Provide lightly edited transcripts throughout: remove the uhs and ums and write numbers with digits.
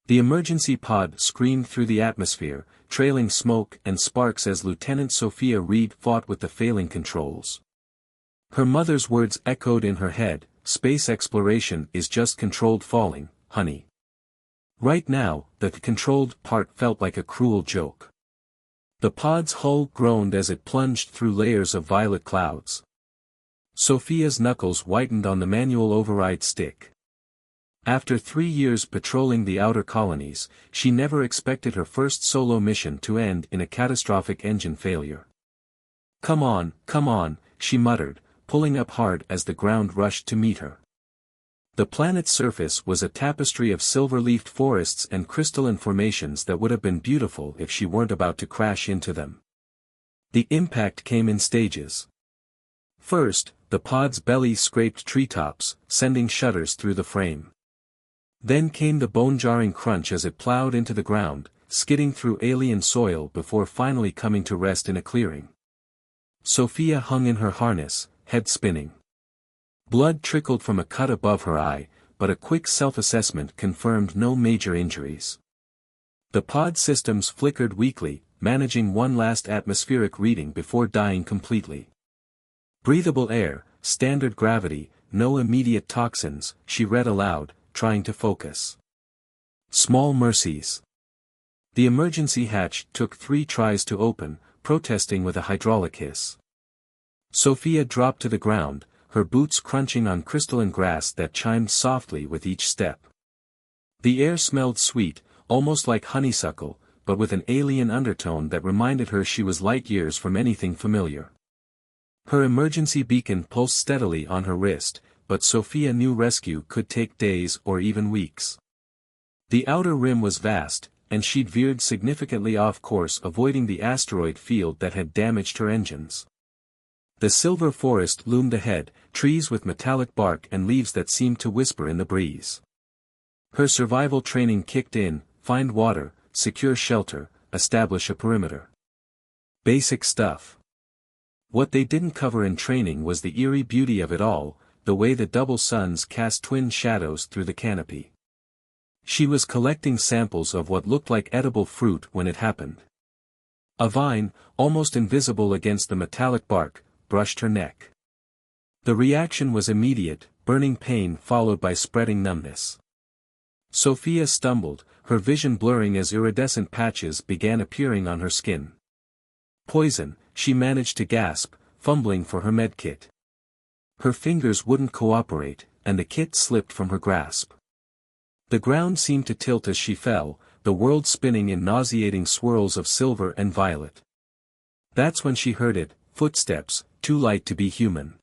The emergency pod screamed through the atmosphere, trailing smoke and sparks as Lieutenant Sophia Reed fought with the failing controls. Her mother's words echoed in her head, "Space exploration is just controlled falling, honey." Right now, the controlled part felt like a cruel joke. The pod's hull groaned as it plunged through layers of violet clouds. Sophia's knuckles whitened on the manual override stick. After 3 years patrolling the outer colonies, she never expected her first solo mission to end in a catastrophic engine failure. Come on," she muttered, pulling up hard as the ground rushed to meet her. The planet's surface was a tapestry of silver-leafed forests and crystalline formations that would have been beautiful if she weren't about to crash into them. The impact came in stages. First, the pod's belly scraped treetops, sending shudders through the frame. Then came the bone-jarring crunch as it plowed into the ground, skidding through alien soil before finally coming to rest in a clearing. Sophia hung in her harness, head spinning. Blood trickled from a cut above her eye, but a quick self-assessment confirmed no major injuries. The pod systems flickered weakly, managing one last atmospheric reading before dying completely. Breathable air, standard gravity, no immediate toxins, she read aloud, trying to focus. Small mercies. The emergency hatch took 3 tries to open, protesting with a hydraulic hiss. Sophia dropped to the ground, her boots crunching on crystalline grass that chimed softly with each step. The air smelled sweet, almost like honeysuckle, but with an alien undertone that reminded her she was light years from anything familiar. Her emergency beacon pulsed steadily on her wrist, but Sophia knew rescue could take days or even weeks. The outer rim was vast, and she'd veered significantly off course, avoiding the asteroid field that had damaged her engines. The silver forest loomed ahead, trees with metallic bark and leaves that seemed to whisper in the breeze. Her survival training kicked in: find water, secure shelter, establish a perimeter. Basic stuff. What they didn't cover in training was the eerie beauty of it all, the way the double suns cast twin shadows through the canopy. She was collecting samples of what looked like edible fruit when it happened. A vine, almost invisible against the metallic bark, brushed her neck. The reaction was immediate, burning pain followed by spreading numbness. Sophia stumbled, her vision blurring as iridescent patches began appearing on her skin. Poison, she managed to gasp, fumbling for her medkit. Her fingers wouldn't cooperate, and the kit slipped from her grasp. The ground seemed to tilt as she fell, the world spinning in nauseating swirls of silver and violet. That's when she heard it, footsteps, too light to be human.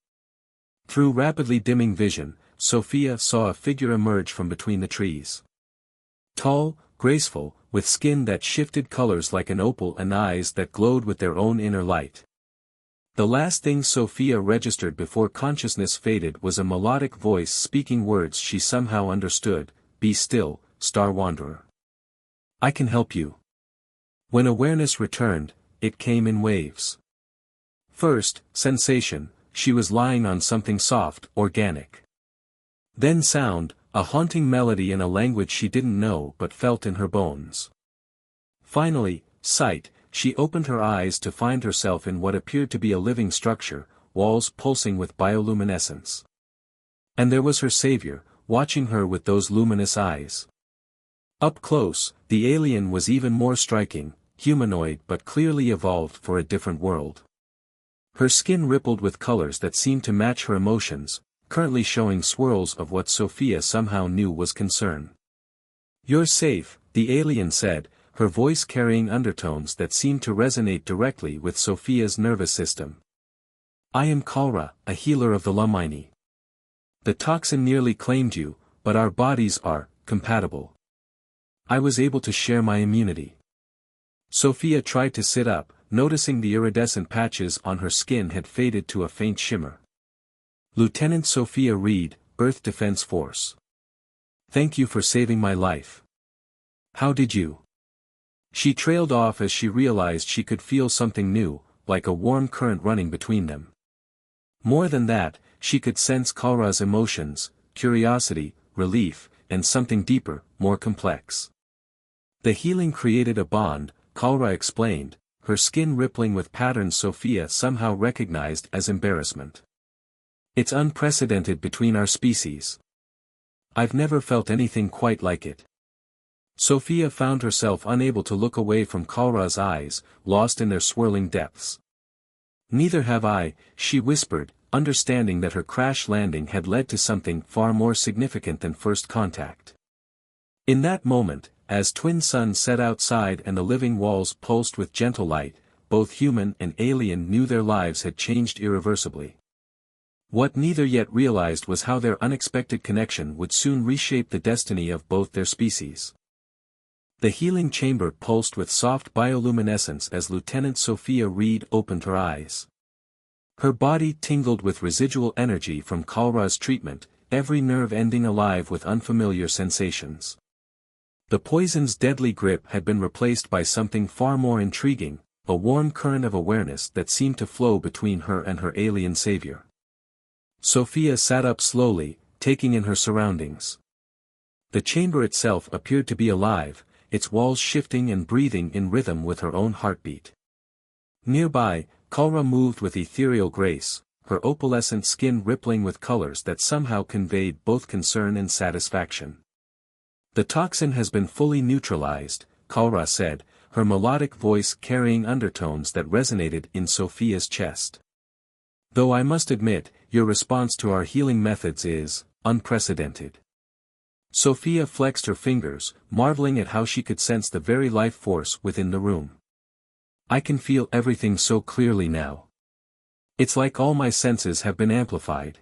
Through rapidly dimming vision, Sophia saw a figure emerge from between the trees. Tall, graceful, with skin that shifted colors like an opal and eyes that glowed with their own inner light. The last thing Sophia registered before consciousness faded was a melodic voice speaking words she somehow understood: "Be still, Star Wanderer. I can help you." When awareness returned, it came in waves. First, sensation, she was lying on something soft, organic. Then sound, a haunting melody in a language she didn't know but felt in her bones. Finally, sight, she opened her eyes to find herself in what appeared to be a living structure, walls pulsing with bioluminescence. And there was her savior, watching her with those luminous eyes. Up close, the alien was even more striking, humanoid but clearly evolved for a different world. Her skin rippled with colors that seemed to match her emotions, currently showing swirls of what Sophia somehow knew was concern. "You're safe," the alien said, her voice carrying undertones that seemed to resonate directly with Sophia's nervous system. "I am Kalra, a healer of the Lumini. The toxin nearly claimed you, but our bodies are compatible. I was able to share my immunity." Sophia tried to sit up, noticing the iridescent patches on her skin had faded to a faint shimmer. "Lieutenant Sophia Reed, Earth Defense Force. Thank you for saving my life. How did you?" She trailed off as she realized she could feel something new, like a warm current running between them. More than that, she could sense Kalra's emotions, curiosity, relief, and something deeper, more complex. The healing created a bond, Kalra explained, her skin rippling with patterns Sophia somehow recognized as embarrassment. It's unprecedented between our species. I've never felt anything quite like it. Sophia found herself unable to look away from Kalra's eyes, lost in their swirling depths. Neither have I, she whispered, understanding that her crash landing had led to something far more significant than first contact. In that moment, as twin suns set outside and the living walls pulsed with gentle light, both human and alien knew their lives had changed irreversibly. What neither yet realized was how their unexpected connection would soon reshape the destiny of both their species. The healing chamber pulsed with soft bioluminescence as Lieutenant Sophia Reed opened her eyes. Her body tingled with residual energy from Kalra's treatment, every nerve ending alive with unfamiliar sensations. The poison's deadly grip had been replaced by something far more intriguing, a warm current of awareness that seemed to flow between her and her alien savior. Sophia sat up slowly, taking in her surroundings. The chamber itself appeared to be alive, its walls shifting and breathing in rhythm with her own heartbeat. Nearby, Kalra moved with ethereal grace, her opalescent skin rippling with colors that somehow conveyed both concern and satisfaction. The toxin has been fully neutralized, Kalra said, her melodic voice carrying undertones that resonated in Sophia's chest. Though I must admit, your response to our healing methods is unprecedented. Sophia flexed her fingers, marveling at how she could sense the very life force within the room. I can feel everything so clearly now. It's like all my senses have been amplified.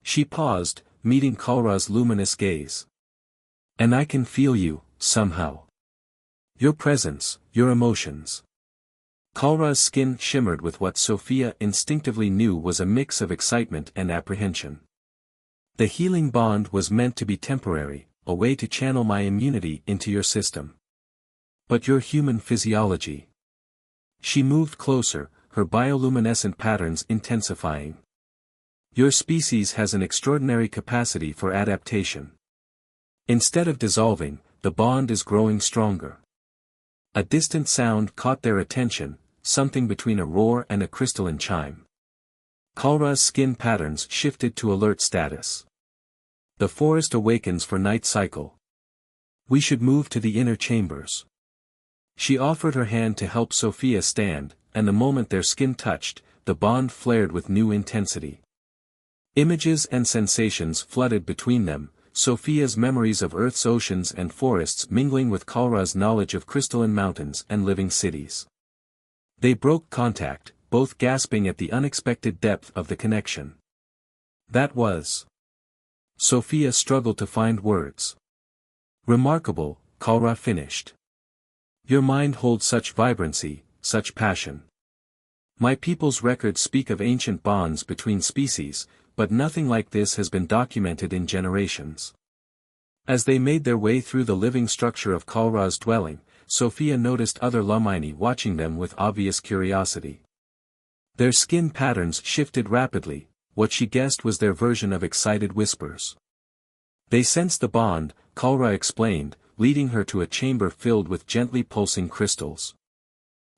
She paused, meeting Kalra's luminous gaze. And I can feel you, somehow. Your presence, your emotions. Kalra's skin shimmered with what Sophia instinctively knew was a mix of excitement and apprehension. The healing bond was meant to be temporary, a way to channel my immunity into your system. But your human physiology. She moved closer, her bioluminescent patterns intensifying. Your species has an extraordinary capacity for adaptation. Instead of dissolving, the bond is growing stronger. A distant sound caught their attention, something between a roar and a crystalline chime. Kalra's skin patterns shifted to alert status. The forest awakens for night cycle. We should move to the inner chambers. She offered her hand to help Sophia stand, and the moment their skin touched, the bond flared with new intensity. Images and sensations flooded between them, Sophia's memories of Earth's oceans and forests mingling with Kalra's knowledge of crystalline mountains and living cities. They broke contact, both gasping at the unexpected depth of the connection. That was. Sophia struggled to find words. Remarkable, Kalra finished. Your mind holds such vibrancy, such passion. My people's records speak of ancient bonds between species, but nothing like this has been documented in generations. As they made their way through the living structure of Kalra's dwelling, Sophia noticed other Lumini watching them with obvious curiosity. Their skin patterns shifted rapidly, what she guessed was their version of excited whispers. They sensed the bond, Kalra explained, leading her to a chamber filled with gently pulsing crystals.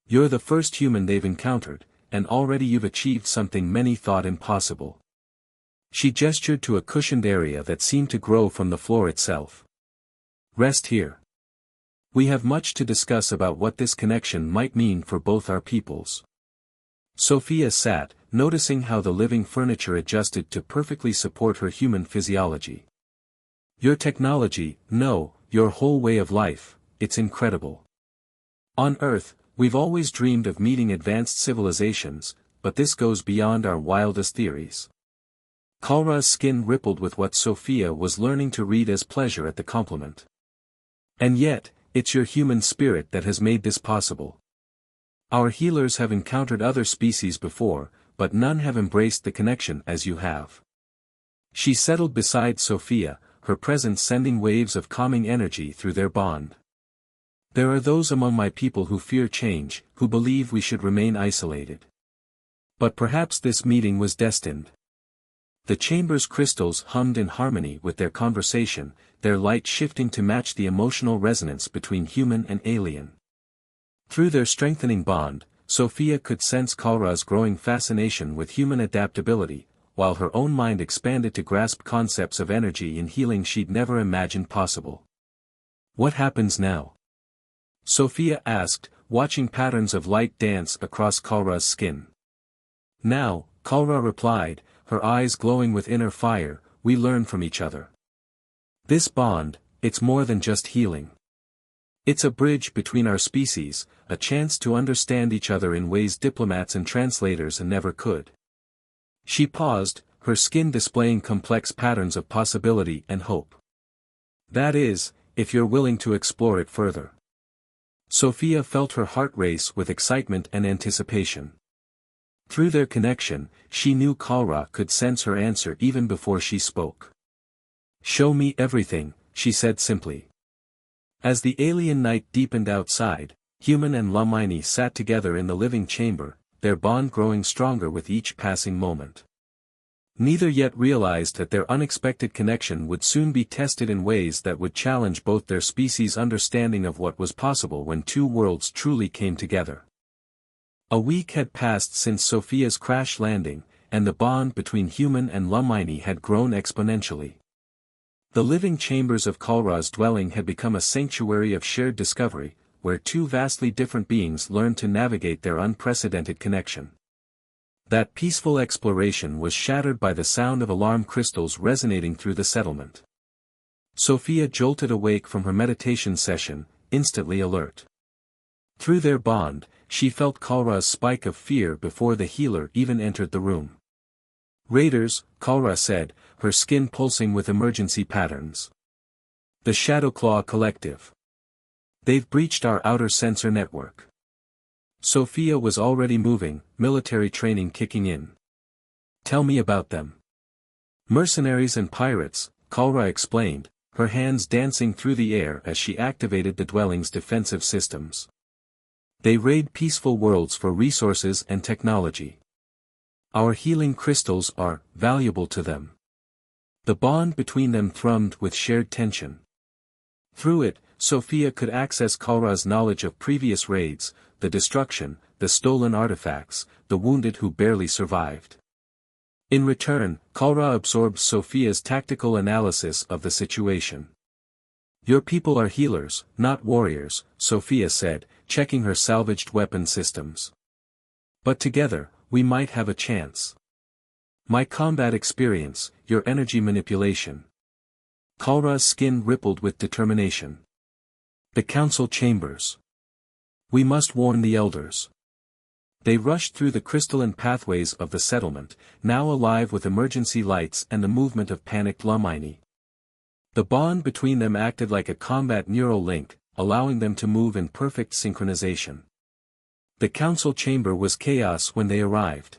You're the first human they've encountered, and already you've achieved something many thought impossible. She gestured to a cushioned area that seemed to grow from the floor itself. Rest here. We have much to discuss about what this connection might mean for both our peoples. Sophia sat, noticing how the living furniture adjusted to perfectly support her human physiology. Your technology, no, your whole way of life, it's incredible. On Earth, we've always dreamed of meeting advanced civilizations, but this goes beyond our wildest theories. Kalra's skin rippled with what Sophia was learning to read as pleasure at the compliment. And yet, it's your human spirit that has made this possible. Our healers have encountered other species before, but none have embraced the connection as you have. She settled beside Sophia, her presence sending waves of calming energy through their bond. There are those among my people who fear change, who believe we should remain isolated. But perhaps this meeting was destined. The chamber's crystals hummed in harmony with their conversation, their light shifting to match the emotional resonance between human and alien. Through their strengthening bond, Sophia could sense Kalra's growing fascination with human adaptability, while her own mind expanded to grasp concepts of energy and healing she'd never imagined possible. "What happens now?" Sophia asked, watching patterns of light dance across Kalra's skin. "Now," Kalra replied, her eyes glowing with inner fire, "we learn from each other. This bond, it's more than just healing. It's a bridge between our species, a chance to understand each other in ways diplomats and translators never could." She paused, her skin displaying complex patterns of possibility and hope. "That is, if you're willing to explore it further." Sophia felt her heart race with excitement and anticipation. Through their connection, she knew Kalra could sense her answer even before she spoke. "Show me everything," she said simply. As the alien night deepened outside, human and Lamini sat together in the living chamber, their bond growing stronger with each passing moment. Neither yet realized that their unexpected connection would soon be tested in ways that would challenge both their species' understanding of what was possible when two worlds truly came together. A week had passed since Sophia's crash landing, and the bond between human and Lamini had grown exponentially. The living chambers of Kalra's dwelling had become a sanctuary of shared discovery, where two vastly different beings learned to navigate their unprecedented connection. That peaceful exploration was shattered by the sound of alarm crystals resonating through the settlement. Sophia jolted awake from her meditation session, instantly alert. Through their bond, she felt Kalra's spike of fear before the healer even entered the room. "Raiders," Kalra said, her skin pulsing with emergency patterns. "The Shadowclaw Collective. They've breached our outer sensor network." Sophia was already moving, military training kicking in. "Tell me about them." "Mercenaries and pirates," Kalra explained, her hands dancing through the air as she activated the dwelling's defensive systems. "They raid peaceful worlds for resources and technology. Our healing crystals are valuable to them." The bond between them thrummed with shared tension. Through it, Sophia could access Kalra's knowledge of previous raids, the destruction, the stolen artifacts, the wounded who barely survived. In return, Kalra absorbed Sophia's tactical analysis of the situation. "Your people are healers, not warriors," Sophia said, checking her salvaged weapon systems. "But together, we might have a chance. My combat experience, your energy manipulation." Kalra's skin rippled with determination. "The council chambers. We must warn the elders." They rushed through the crystalline pathways of the settlement, now alive with emergency lights and the movement of panicked Lamini. The bond between them acted like a combat neural link, allowing them to move in perfect synchronization. The council chamber was chaos when they arrived.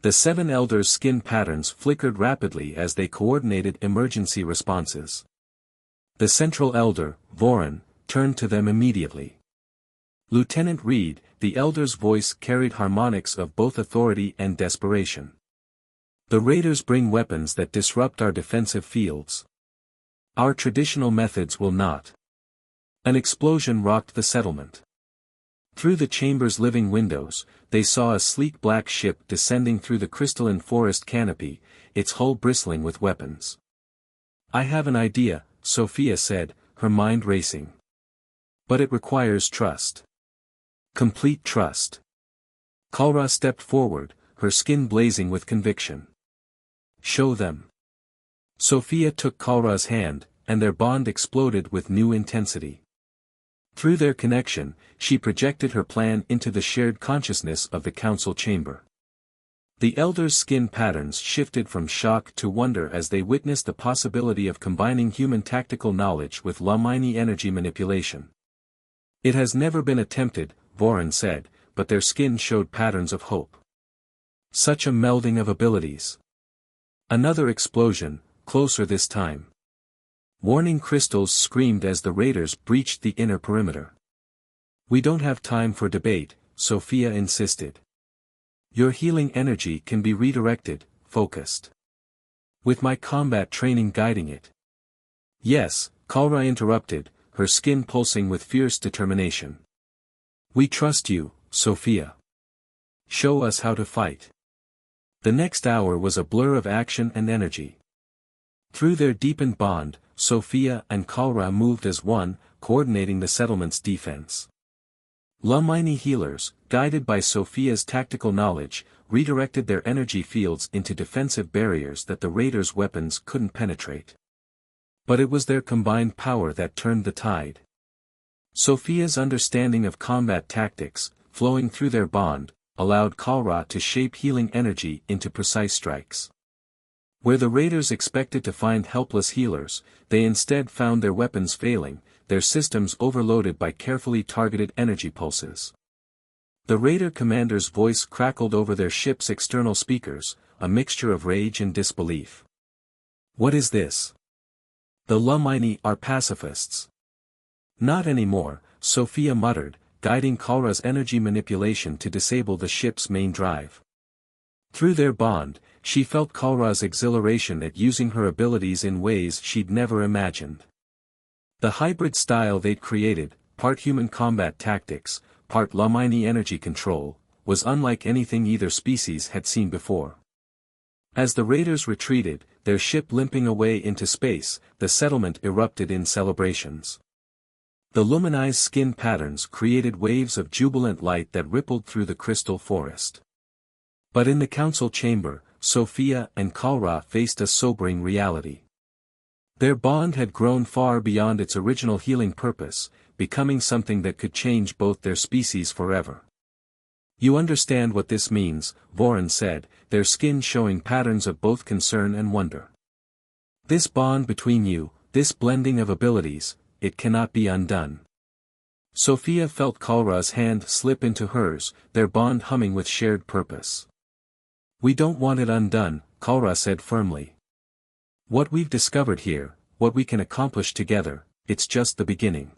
The seven elders' skin patterns flickered rapidly as they coordinated emergency responses. The central elder, Voran, turned to them immediately. "Lieutenant Reed," the elder's voice carried harmonics of both authority and desperation. "The raiders bring weapons that disrupt our defensive fields. Our traditional methods will not." An explosion rocked the settlement. Through the chamber's living windows, they saw a sleek black ship descending through the crystalline forest canopy, its hull bristling with weapons. "I have an idea," Sophia said, her mind racing. "But it requires trust. Complete trust." Kalra stepped forward, her skin blazing with conviction. "Show them." Sophia took Kalra's hand, and their bond exploded with new intensity. Through their connection, she projected her plan into the shared consciousness of the council chamber. The elders' skin patterns shifted from shock to wonder as they witnessed the possibility of combining human tactical knowledge with Lamini energy manipulation. "It has never been attempted," Voran said, but their skin showed patterns of hope. Such a melding of abilities. Another explosion, closer this time. Warning crystals screamed as the raiders breached the inner perimeter. "We don't have time for debate," Sophia insisted. "Your healing energy can be redirected, focused. With my combat training guiding it. Yes, Kalra interrupted, her skin pulsing with fierce determination. We trust you, Sophia. Show us how to fight. The next hour was a blur of action and energy. Through their deepened bond, Sophia and Kalra moved as one, coordinating the settlement's defense. Lumini healers, guided by Sophia's tactical knowledge, redirected their energy fields into defensive barriers that the raiders' weapons couldn't penetrate. But it was their combined power that turned the tide. Sophia's understanding of combat tactics, flowing through their bond, allowed Kalra to shape healing energy into precise strikes. Where the raiders expected to find helpless healers, they instead found their weapons failing, their systems overloaded by carefully targeted energy pulses. The raider commander's voice crackled over their ship's external speakers, a mixture of rage and disbelief. What is this? The Lumini are pacifists. Not anymore, Sophia muttered, guiding Kalra's energy manipulation to disable the ship's main drive. Through their bond, she felt Kalra's exhilaration at using her abilities in ways she'd never imagined. The hybrid style they'd created, part human combat tactics, part Lumini energy control, was unlike anything either species had seen before. As the raiders retreated, their ship limping away into space, the settlement erupted in celebrations. The luminized skin patterns created waves of jubilant light that rippled through the crystal forest. But in the council chamber, Sophia and Kalra faced a sobering reality. Their bond had grown far beyond its original healing purpose, becoming something that could change both their species forever. You understand what this means, Voron said, their skin showing patterns of both concern and wonder. This bond between you, this blending of abilities, it cannot be undone. Sophia felt Kalra's hand slip into hers, their bond humming with shared purpose. We don't want it undone, Kalra said firmly. What we've discovered here, what we can accomplish together, it's just the beginning.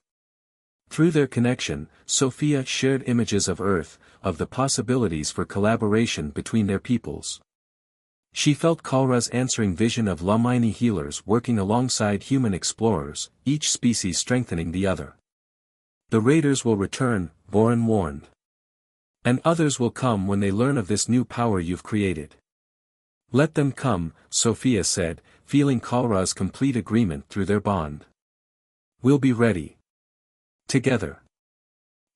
Through their connection, Sophia shared images of Earth, of the possibilities for collaboration between their peoples. She felt Kalra's answering vision of Lumini healers working alongside human explorers, each species strengthening the other. The raiders will return, Voron warned. And others will come when they learn of this new power you've created. Let them come, Sophia said, feeling Kalra's complete agreement through their bond. We'll be ready. Together.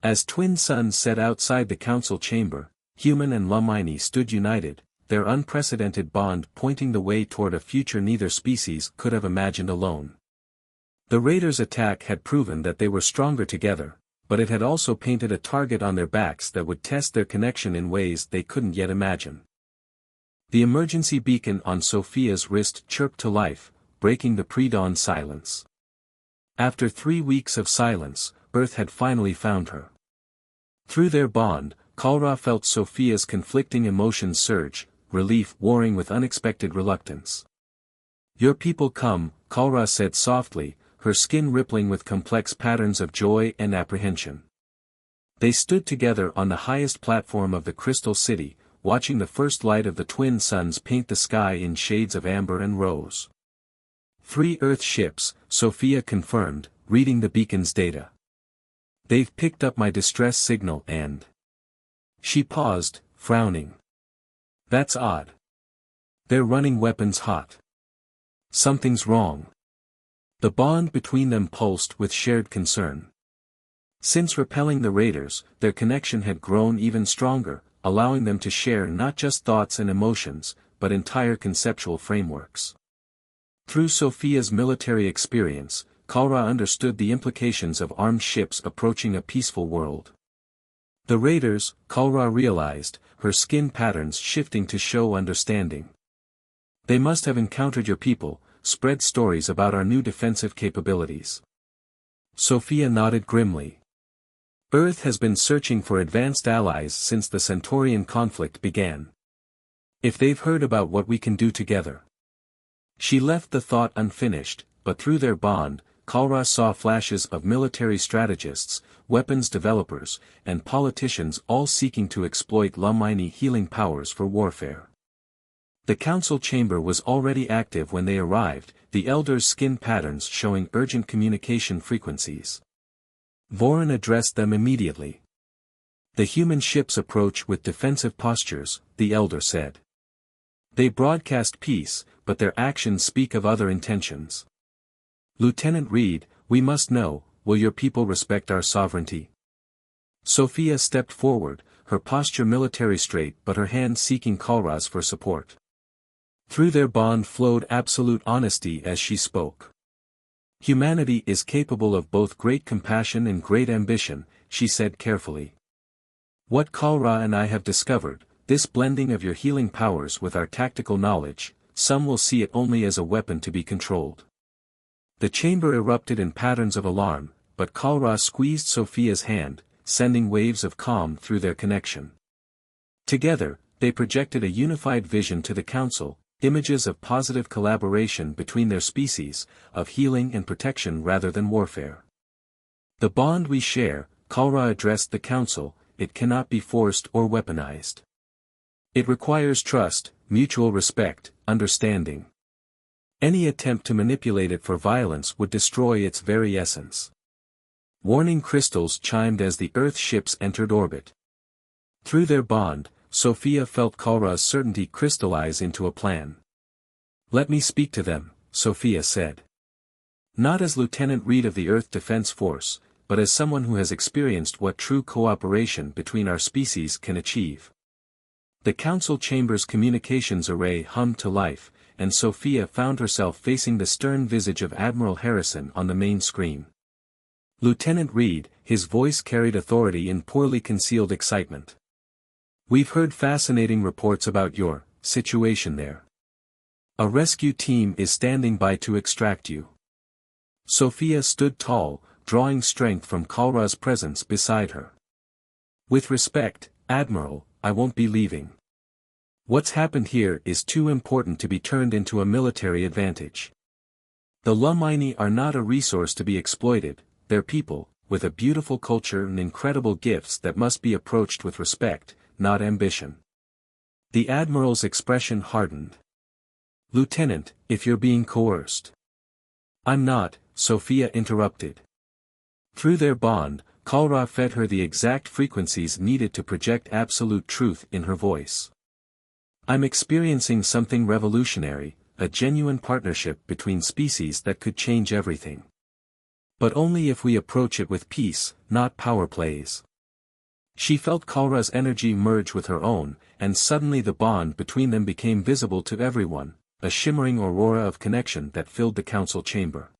As twin suns set outside the council chamber, human and Lumini stood united, their unprecedented bond pointing the way toward a future neither species could have imagined alone. The raiders' attack had proven that they were stronger together, but it had also painted a target on their backs that would test their connection in ways they couldn't yet imagine. The emergency beacon on Sophia's wrist chirped to life, breaking the pre-dawn silence. After 3 weeks of silence, Earth had finally found her. Through their bond, Kalra felt Sophia's conflicting emotions surge, relief warring with unexpected reluctance. Your people come, Kalra said softly, her skin rippling with complex patterns of joy and apprehension. They stood together on the highest platform of the Crystal City, watching the first light of the twin suns paint the sky in shades of amber and rose. 3 Earth ships, Sophia confirmed, reading the beacon's data. They've picked up my distress signal and... She paused, frowning. That's odd. They're running weapons hot. Something's wrong. The bond between them pulsed with shared concern. Since repelling the raiders, their connection had grown even stronger, allowing them to share not just thoughts and emotions, but entire conceptual frameworks. Through Sophia's military experience, Kalra understood the implications of armed ships approaching a peaceful world. The raiders, Kalra realized, her skin patterns shifting to show understanding. They must have encountered your people, spread stories about our new defensive capabilities. Sophia nodded grimly. Earth has been searching for advanced allies since the Centaurian conflict began. If they've heard about what we can do together. She left the thought unfinished, but through their bond, Kalra saw flashes of military strategists, weapons developers, and politicians all seeking to exploit Lumini healing powers for warfare. The council chamber was already active when they arrived, the elders' skin patterns showing urgent communication frequencies. Vorin addressed them immediately. The human ships approach with defensive postures, the elder said. They broadcast peace, but their actions speak of other intentions. Lieutenant Reed, we must know, will your people respect our sovereignty? Sophia stepped forward, her posture military straight but her hand seeking Kalra's for support. Through their bond flowed absolute honesty as she spoke. Humanity is capable of both great compassion and great ambition, she said carefully. What Kalra and I have discovered, this blending of your healing powers with our tactical knowledge, some will see it only as a weapon to be controlled. The chamber erupted in patterns of alarm, but Kalra squeezed Sophia's hand, sending waves of calm through their connection. Together, they projected a unified vision to the council, images of positive collaboration between their species, of healing and protection rather than warfare. The bond we share, Kalra addressed the council, it cannot be forced or weaponized. It requires trust, mutual respect, understanding. Any attempt to manipulate it for violence would destroy its very essence. Warning crystals chimed as the Earth ships entered orbit. Through their bond, Sophia felt Kalra's certainty crystallize into a plan. Let me speak to them, Sophia said. Not as Lieutenant Reed of the Earth Defense Force, but as someone who has experienced what true cooperation between our species can achieve. The council chamber's communications array hummed to life, and Sophia found herself facing the stern visage of Admiral Harrison on the main screen. Lieutenant Reed, his voice carried authority in poorly concealed excitement. We've heard fascinating reports about your situation there. A rescue team is standing by to extract you. Sophia stood tall, drawing strength from Kalra's presence beside her. With respect, Admiral, I won't be leaving. What's happened here is too important to be turned into a military advantage. The Lumini are not a resource to be exploited, they're people, with a beautiful culture and incredible gifts that must be approached with respect, not ambition. The Admiral's expression hardened. Lieutenant, if you're being coerced. I'm not, Sophia interrupted. Through their bond, Kalra fed her the exact frequencies needed to project absolute truth in her voice. I'm experiencing something revolutionary, a genuine partnership between species that could change everything. But only if we approach it with peace, not power plays. She felt Kalra's energy merge with her own, and suddenly the bond between them became visible to everyone, a shimmering aurora of connection that filled the council chamber.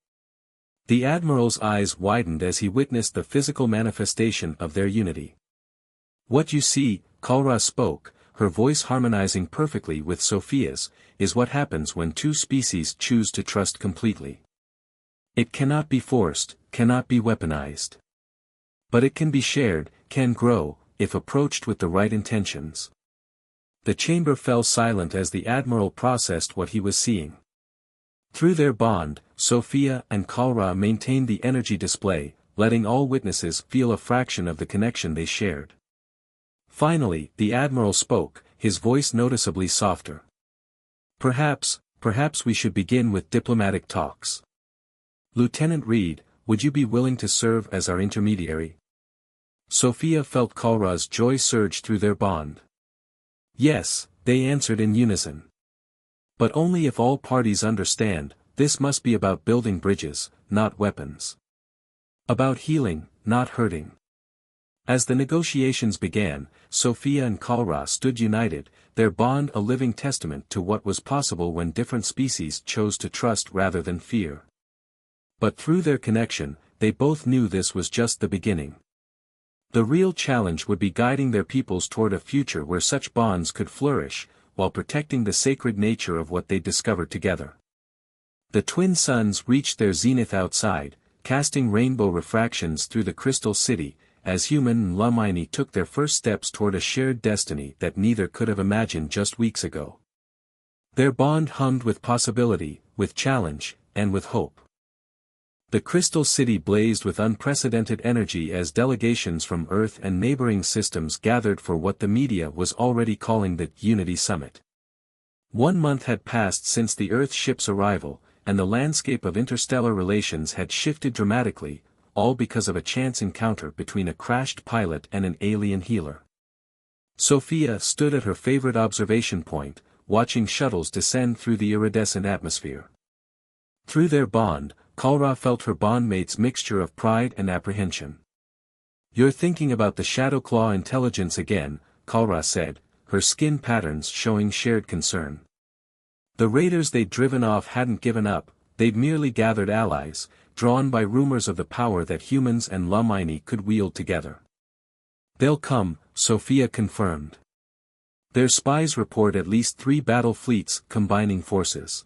The Admiral's eyes widened as he witnessed the physical manifestation of their unity. What you see, Kalra spoke, her voice harmonizing perfectly with Sophia's, is what happens when two species choose to trust completely. It cannot be forced, cannot be weaponized. But it can be shared, can grow, if approached with the right intentions. The chamber fell silent as the Admiral processed what he was seeing. Through their bond, Sophia and Kalra maintained the energy display, letting all witnesses feel a fraction of the connection they shared. Finally, the Admiral spoke, his voice noticeably softer. Perhaps we should begin with diplomatic talks. Lieutenant Reed, would you be willing to serve as our intermediary? Sophia felt Kalra's joy surge through their bond. Yes, they answered in unison. But only if all parties understand, this must be about building bridges, not weapons. About healing, not hurting. As the negotiations began, Sophia and Kalra stood united, their bond a living testament to what was possible when different species chose to trust rather than fear. But through their connection, they both knew this was just the beginning. The real challenge would be guiding their peoples toward a future where such bonds could flourish, while protecting the sacred nature of what they discovered together. The twin suns reached their zenith outside, casting rainbow refractions through the crystal city, as human and Lumini took their first steps toward a shared destiny that neither could have imagined just weeks ago. Their bond hummed with possibility, with challenge, and with hope. The crystal city blazed with unprecedented energy as delegations from Earth and neighboring systems gathered for what the media was already calling the Unity Summit. 1 month had passed since the Earth ship's arrival, and the landscape of interstellar relations had shifted dramatically, all because of a chance encounter between a crashed pilot and an alien healer. Sophia stood at her favorite observation point, watching shuttles descend through the iridescent atmosphere. Through their bond, Kalra felt her bondmate's mixture of pride and apprehension. "You're thinking about the Shadowclaw intelligence again," Kalra said, her skin patterns showing shared concern. The raiders they'd driven off hadn't given up, they'd merely gathered allies, drawn by rumors of the power that humans and Lamini could wield together. "They'll come," Sophia confirmed. "Their spies report at least 3 battle fleets combining forces.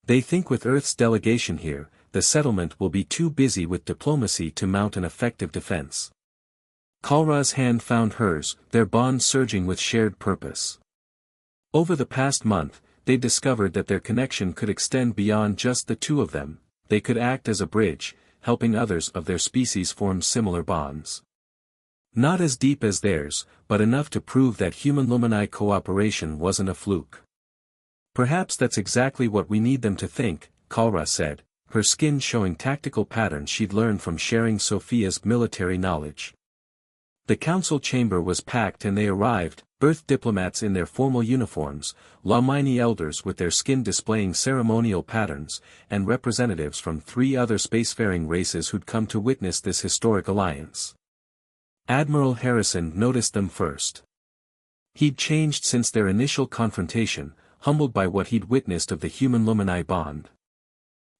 They think with Earth's delegation here, the settlement will be too busy with diplomacy to mount an effective defense." Kalra's hand found hers, their bond surging with shared purpose. Over the past month, they discovered that their connection could extend beyond just the two of them. They could act as a bridge, helping others of their species form similar bonds. Not as deep as theirs, but enough to prove that human-Lumini cooperation wasn't a fluke. "Perhaps that's exactly what we need them to think," Kalra said, her skin showing tactical patterns she'd learned from sharing Sophia's military knowledge. The council chamber was packed and they arrived, Earth diplomats in their formal uniforms, Lamini elders with their skin displaying ceremonial patterns, and representatives from 3 other spacefaring races who'd come to witness this historic alliance. Admiral Harrison noticed them first. He'd changed since their initial confrontation, humbled by what he'd witnessed of the human-Lumini bond.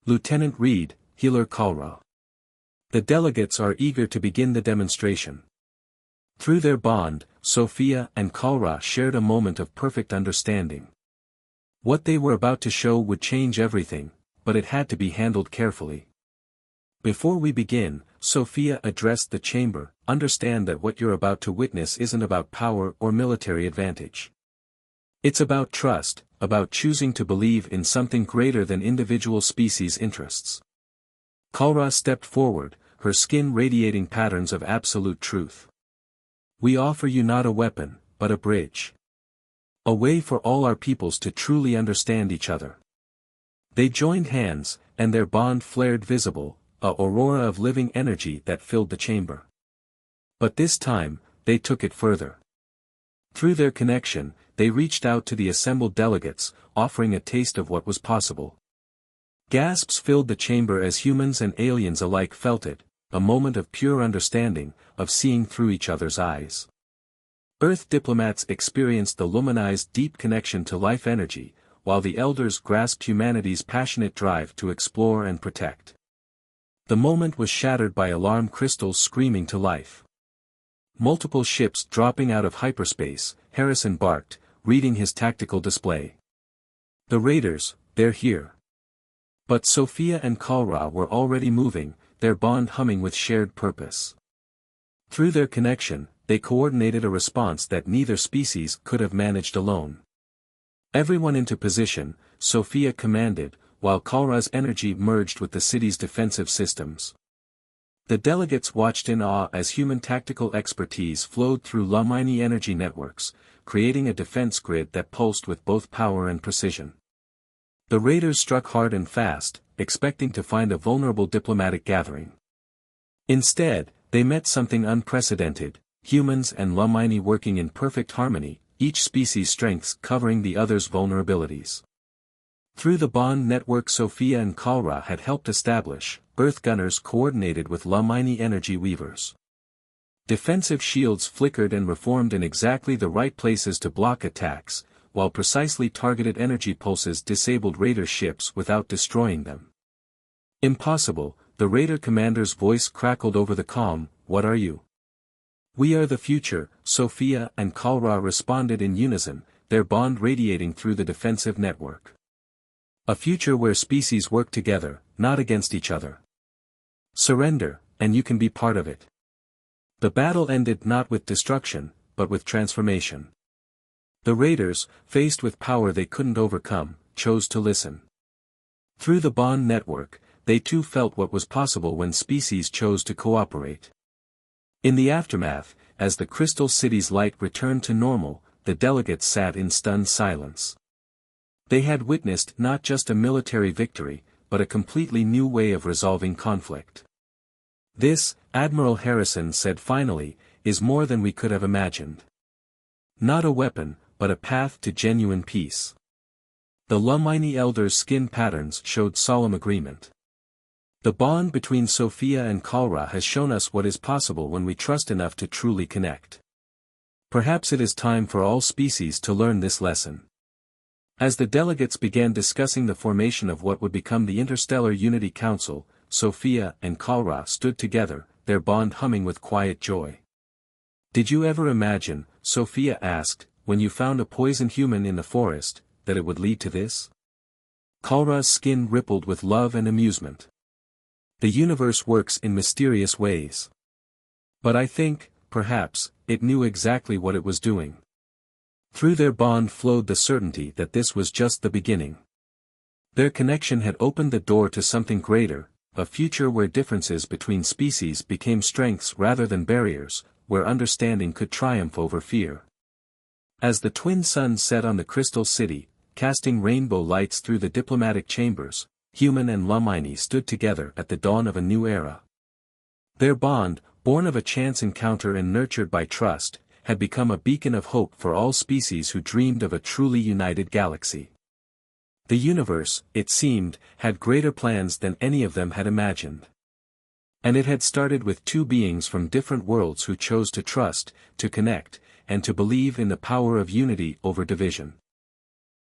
"Lieutenant Reed, Healer Kalra. The delegates are eager to begin the demonstration." Through their bond, Sophia and Kalra shared a moment of perfect understanding. What they were about to show would change everything, but it had to be handled carefully. "Before we begin," Sophia addressed the chamber, "understand that what you're about to witness isn't about power or military advantage. It's about trust, about choosing to believe in something greater than individual species' interests." Kalra stepped forward, her skin radiating patterns of absolute truth. "We offer you not a weapon, but a bridge. A way for all our peoples to truly understand each other." They joined hands, and their bond flared visible, a aurora of living energy that filled the chamber. But this time, they took it further. Through their connection, they reached out to the assembled delegates, offering a taste of what was possible. Gasps filled the chamber as humans and aliens alike felt it, a moment of pure understanding, of seeing through each other's eyes. Earth diplomats experienced the Lumini's deep connection to life energy, while the elders grasped humanity's passionate drive to explore and protect. The moment was shattered by alarm crystals screaming to life. Multiple ships dropping out of hyperspace, Harrison barked, reading his tactical display. "The raiders, they're here." But Sophia and Kalra were already moving, their bond humming with shared purpose. Through their connection, they coordinated a response that neither species could have managed alone. "Everyone into position," Sophia commanded, while Kalra's energy merged with the city's defensive systems. The delegates watched in awe as human tactical expertise flowed through Lamini energy networks, creating a defense grid that pulsed with both power and precision. The raiders struck hard and fast, expecting to find a vulnerable diplomatic gathering. Instead, they met something unprecedented, humans and Lamini working in perfect harmony, each species' strengths covering the other's vulnerabilities. Through the bond network Sophia and Kalra had helped establish, Earth gunners coordinated with Lamini energy weavers. Defensive shields flickered and reformed in exactly the right places to block attacks, while precisely targeted energy pulses disabled raider ships without destroying them. "Impossible," the raider commander's voice crackled over the calm, "What are you?" "We are the future," Sophia and Kalra responded in unison, their bond radiating through the defensive network. "A future where species work together, not against each other. Surrender, and you can be part of it." The battle ended not with destruction, but with transformation. The raiders, faced with power they couldn't overcome, chose to listen. Through the bond network, they too felt what was possible when species chose to cooperate. In the aftermath, as the Crystal City's light returned to normal, the delegates sat in stunned silence. They had witnessed not just a military victory, but a completely new way of resolving conflict. This, Admiral Harrison said finally, is more than we could have imagined. Not a weapon, but a path to genuine peace. The Lumini elders' skin patterns showed solemn agreement. The bond between Sophia and Kalra has shown us what is possible when we trust enough to truly connect. Perhaps it is time for all species to learn this lesson. As the delegates began discussing the formation of what would become the Interstellar Unity Council, Sophia and Kalra stood together, their bond humming with quiet joy. "Did you ever imagine," Sophia asked, "when you found a poison human in the forest, that it would lead to this?" Kalra's skin rippled with love and amusement. "The universe works in mysterious ways. But I think, perhaps, it knew exactly what it was doing." Through their bond flowed the certainty that this was just the beginning. Their connection had opened the door to something greater, a future where differences between species became strengths rather than barriers, where understanding could triumph over fear. As the twin suns set on the crystal city, casting rainbow lights through the diplomatic chambers, human and Lumini stood together at the dawn of a new era. Their bond, born of a chance encounter and nurtured by trust, had become a beacon of hope for all species who dreamed of a truly united galaxy. The universe, it seemed, had greater plans than any of them had imagined. And it had started with two beings from different worlds who chose to trust, to connect, and to believe in the power of unity over division.